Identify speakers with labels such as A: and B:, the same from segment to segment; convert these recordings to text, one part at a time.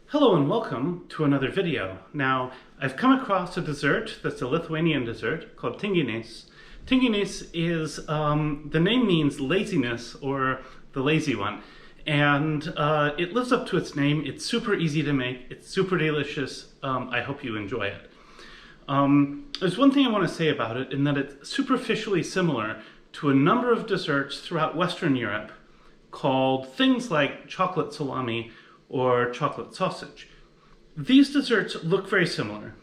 A: Hello and welcome to another video. Now, I've come across a dessert that's a Lithuanian dessert called Tingynis. Tingynis is, the name means laziness or the lazy one. And it lives up to its name. It's super easy to make. It's super delicious. I hope you enjoy it. There's one thing I want to say about it, in that it's superficially similar to a number of desserts throughout Western Europe called things like chocolate salami or chocolate sausage. These desserts look very similar.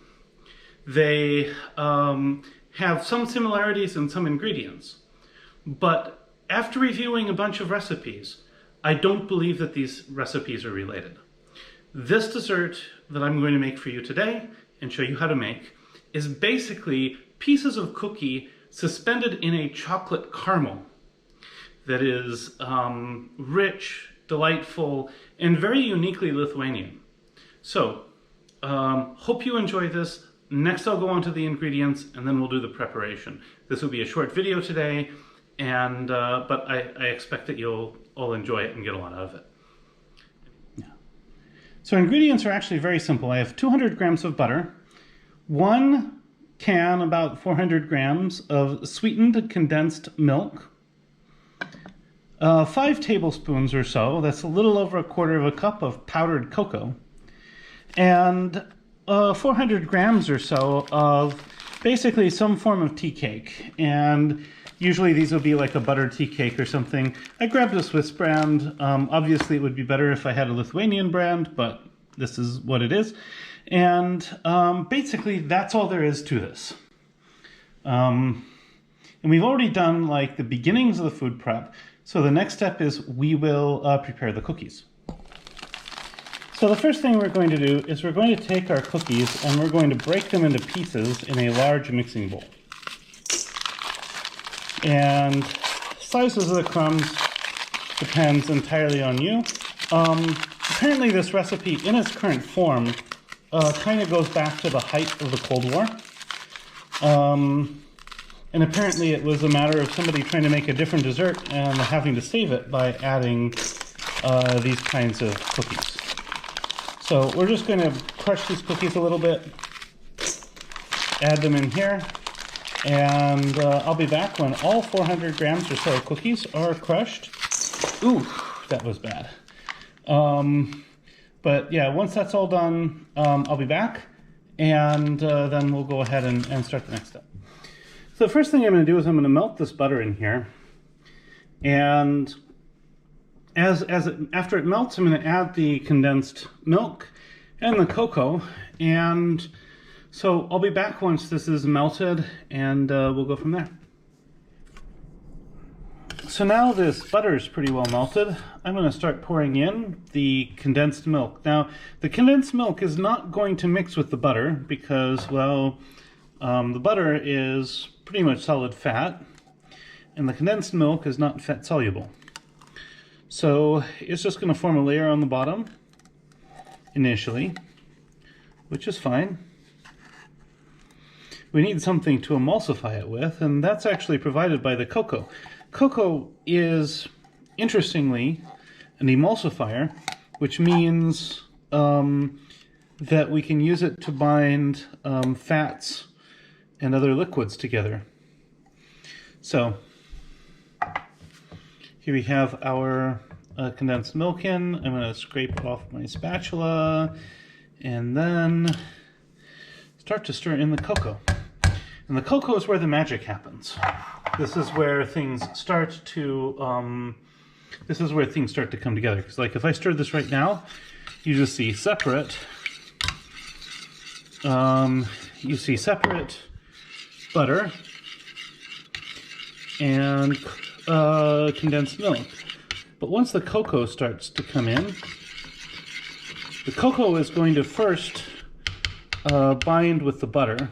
A: They have some similarities in some ingredients, but after reviewing a bunch of recipes, I don't believe that these recipes are related. This dessert that I'm going to make for you today and show you how to make is basically pieces of cookie suspended in a chocolate caramel that is rich, delightful, and very uniquely Lithuanian. So, hope you enjoy this. Next I'll go on to the ingredients and then we'll do the preparation. This will be a short video today, and but I expect that you'll all enjoy it and get a lot out of it. Yeah. So ingredients are actually very simple. I have 200 grams of butter, 1 can, about 400 grams of sweetened condensed milk, 5 tablespoons or so, that's a little over 1/4 cup of powdered cocoa, and 400 grams or so of basically some form of tea cake. And usually these would be like a butter tea cake or something. I grabbed a Swiss brand. Obviously it would be better if I had a Lithuanian brand, but this is what it is. And basically that's all there is to this. And we've already done like the beginnings of the food prep. So the next step is we will prepare the cookies. So the first thing we're going to do is we're going to take our cookies and we're going to break them into pieces in a large mixing bowl. And sizes of the crumbs depends entirely on you. Apparently this recipe in its current form kind of goes back to the height of the Cold War. And apparently it was a matter of somebody trying to make a different dessert and having to save it by adding these kinds of cookies. So we're just going to crush these cookies a little bit, add them in here, and I'll be back when all 400 grams or so of cookies are crushed. Ooh, that was bad. But yeah, once that's all done, I'll be back, and then we'll go ahead and start the next step. So the first thing I'm going to do is I'm going to melt this butter in here, and after it melts, I'm going to add the condensed milk and the cocoa, and so I'll be back once this is melted, and we'll go from there. So now this butter is pretty well melted. I'm going to start pouring in the condensed milk. Now, the condensed milk is not going to mix with the butter because, well, the butter is pretty much solid fat, and the condensed milk is not fat soluble. So it's just going to form a layer on the bottom initially, which is fine. We need something to emulsify it with, and that's actually provided by the cocoa. Cocoa is, interestingly, an emulsifier, which means that we can use it to bind fats and other liquids together. So here we have our condensed milk in. I'm going to scrape off my spatula and then start to stir in the cocoa. And the cocoa is where the magic happens. This is where things start to come together. Because like if I stir this right now, you just see separate. You see separate butter and condensed milk. But once the cocoa starts to come in, the cocoa is going to first bind with the butter,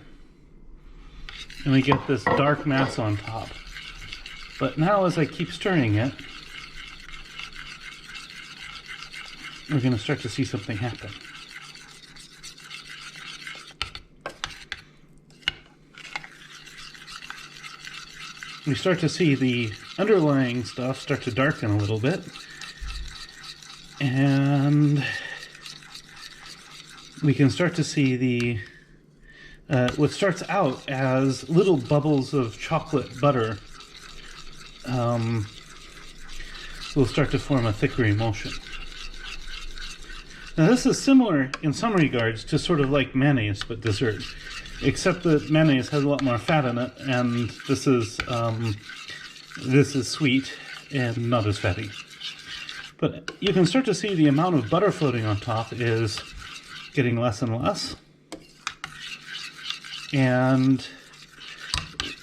A: and we get this dark mass on top. But now as I keep stirring it, we're going to start to see something happen. We start to see the underlying stuff start to darken a little bit, and we can start to see the what starts out as little bubbles of chocolate butter will start to form a thicker emulsion. Now this is similar in some regards to sort of like mayonnaise but dessert, except that mayonnaise has a lot more fat in it, and this is sweet and not as fatty. But you can start to see the amount of butter floating on top is getting less and less. And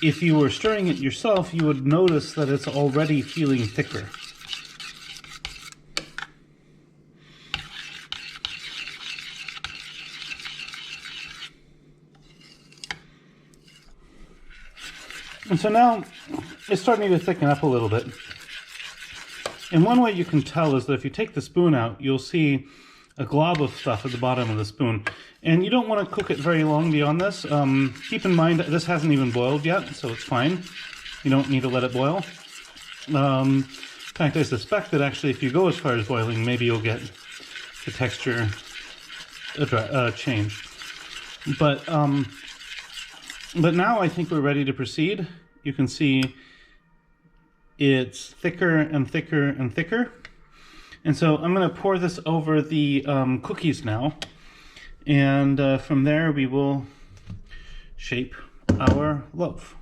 A: if you were stirring it yourself, you would notice that it's already feeling thicker. And so now it's starting to thicken up a little bit. And one way you can tell is that if you take the spoon out, you'll see a glob of stuff at the bottom of the spoon. And you don't want to cook it very long beyond this. Keep in mind this hasn't even boiled yet, so it's fine. You don't need to let it boil. In fact, I suspect that actually if you go as far as boiling, maybe you'll get the texture change. But now I think we're ready to proceed. You can see it's thicker and thicker and thicker. And so I'm going to pour this over the cookies now. And from there we will shape our loaf.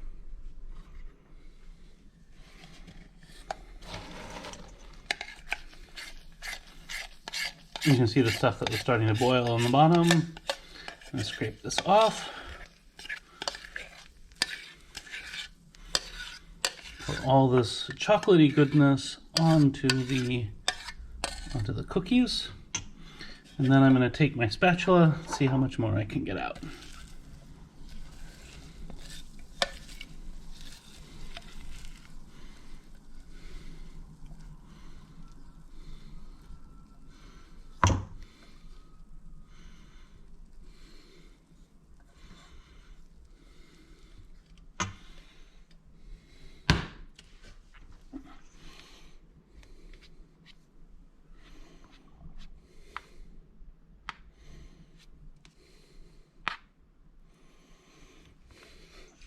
A: You can see the stuff that was starting to boil on the bottom. I'm going to scrape this off. Pour all this chocolatey goodness onto the cookies. And then I'm going to take my spatula, see how much more I can get out.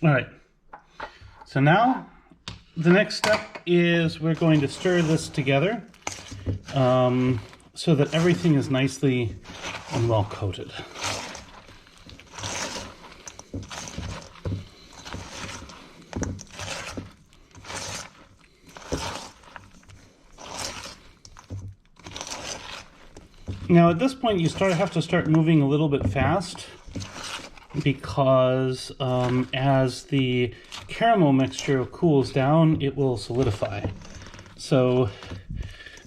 A: All right, so now the next step is we're going to stir this together so that everything is nicely and well coated. Now at this point you have to start moving a little bit fast, because as the caramel mixture cools down, it will solidify. So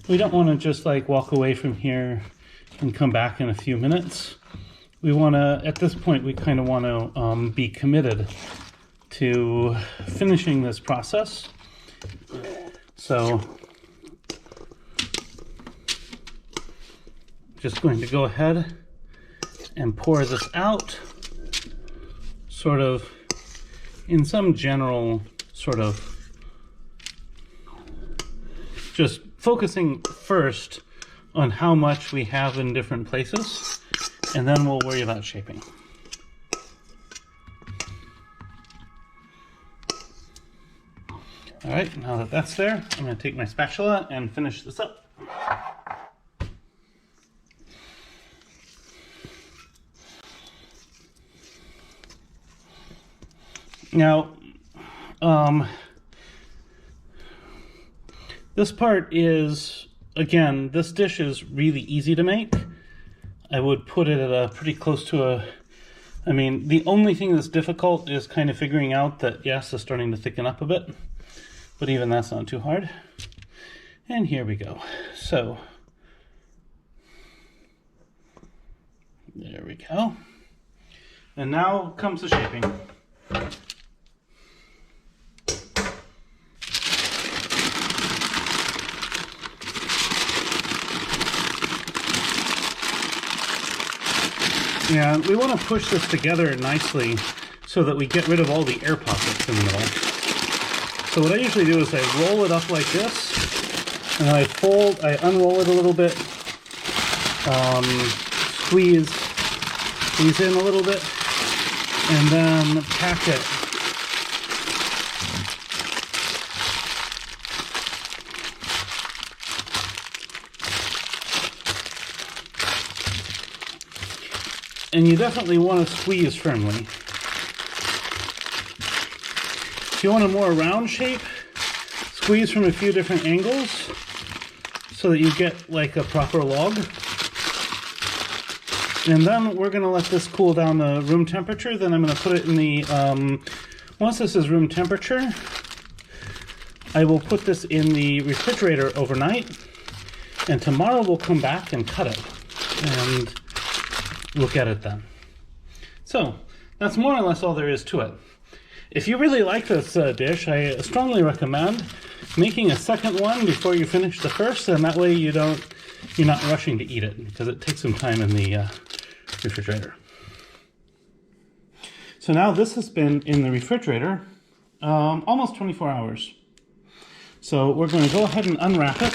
A: we don't want to just like walk away from here and come back in a few minutes. We want to, at this point, we kind of want to be committed to finishing this process. So just going to go ahead and pour this out, sort of in some general sort of, just focusing first on how much we have in different places, and then we'll worry about shaping. All right, now that that's there, I'm going to take my spatula and finish this up. Now, this part is, again, this dish is really easy to make. I would put it at a pretty close to I mean, the only thing that's difficult is kind of figuring out that, yes, it's starting to thicken up a bit, but even that's not too hard. And here we go. So, there we go. And now comes the shaping. Yeah, we want to push this together nicely so that we get rid of all the air pockets in the middle. So what I usually do is I roll it up like this, and then I unroll it a little bit, squeeze, squeeze in a little bit, and then pack it. And you definitely want to squeeze firmly. If you want a more round shape, squeeze from a few different angles so that you get like a proper log. And then we're going to let this cool down to room temperature. Then I'm going to put it in the, once this is room temperature, I will put this in the refrigerator overnight. And tomorrow we'll come back and cut it. And look at it then. So that's more or less all there is to it. If you really like this dish, I strongly recommend making a second one before you finish the first, and that way you're not rushing to eat it, because it takes some time in the refrigerator. So now this has been in the refrigerator almost 24 hours. So we're going to go ahead and unwrap it.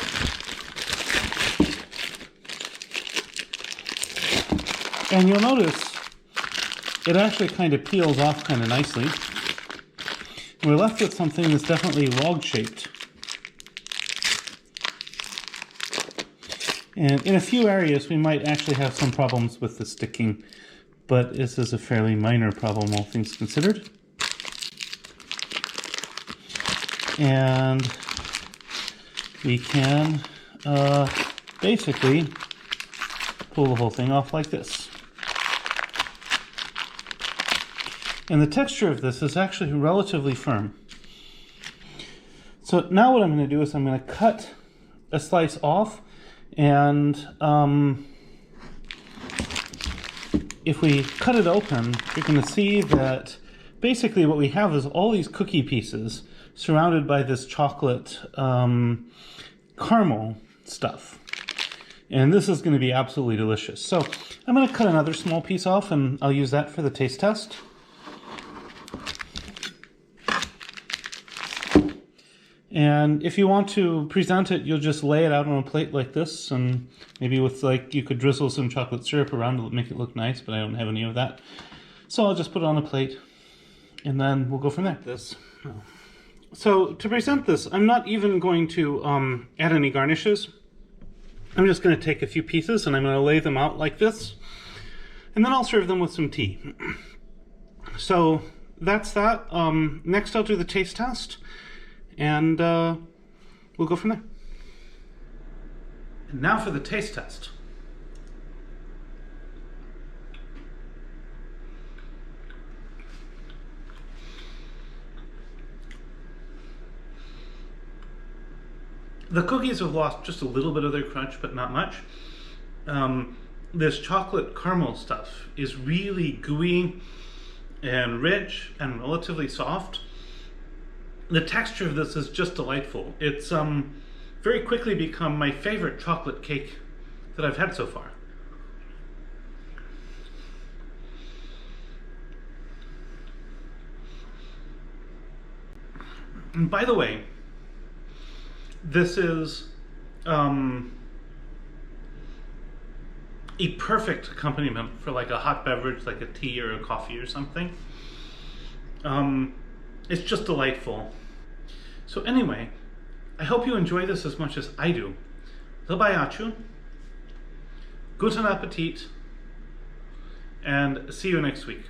A: And you'll notice it actually kind of peels off kind of nicely. We're left with something that's definitely log-shaped. And in a few areas we might actually have some problems with the sticking, but this is a fairly minor problem, all things considered. And we can basically pull the whole thing off like this. And the texture of this is actually relatively firm. So now what I'm going to do is I'm going to cut a slice off, and if we cut it open, you're going to see that basically what we have is all these cookie pieces surrounded by this chocolate caramel stuff. And this is going to be absolutely delicious. So I'm going to cut another small piece off, and I'll use that for the taste test. And if you want to present it, you'll just lay it out on a plate like this, and maybe with you could drizzle some chocolate syrup around to make it look nice, but I don't have any of that. So I'll just put it on a plate, and then we'll go from there. So to present this, I'm not even going to add any garnishes. I'm just going to take a few pieces and I'm going to lay them out like this, and then I'll serve them with some tea. So that's that. Next I'll do the taste test, and we'll go from there. And now for the taste test. The cookies have lost just a little bit of their crunch, but not much. This chocolate caramel stuff is really gooey and rich and relatively soft. The texture of this is just delightful. It's very quickly become my favorite chocolate cake that I've had so far. And by the way, this is a perfect accompaniment for like a hot beverage, like a tea or a coffee or something. It's just delightful. So anyway, I hope you enjoy this as much as I do. Zobayachu, guten appetit, and see you next week.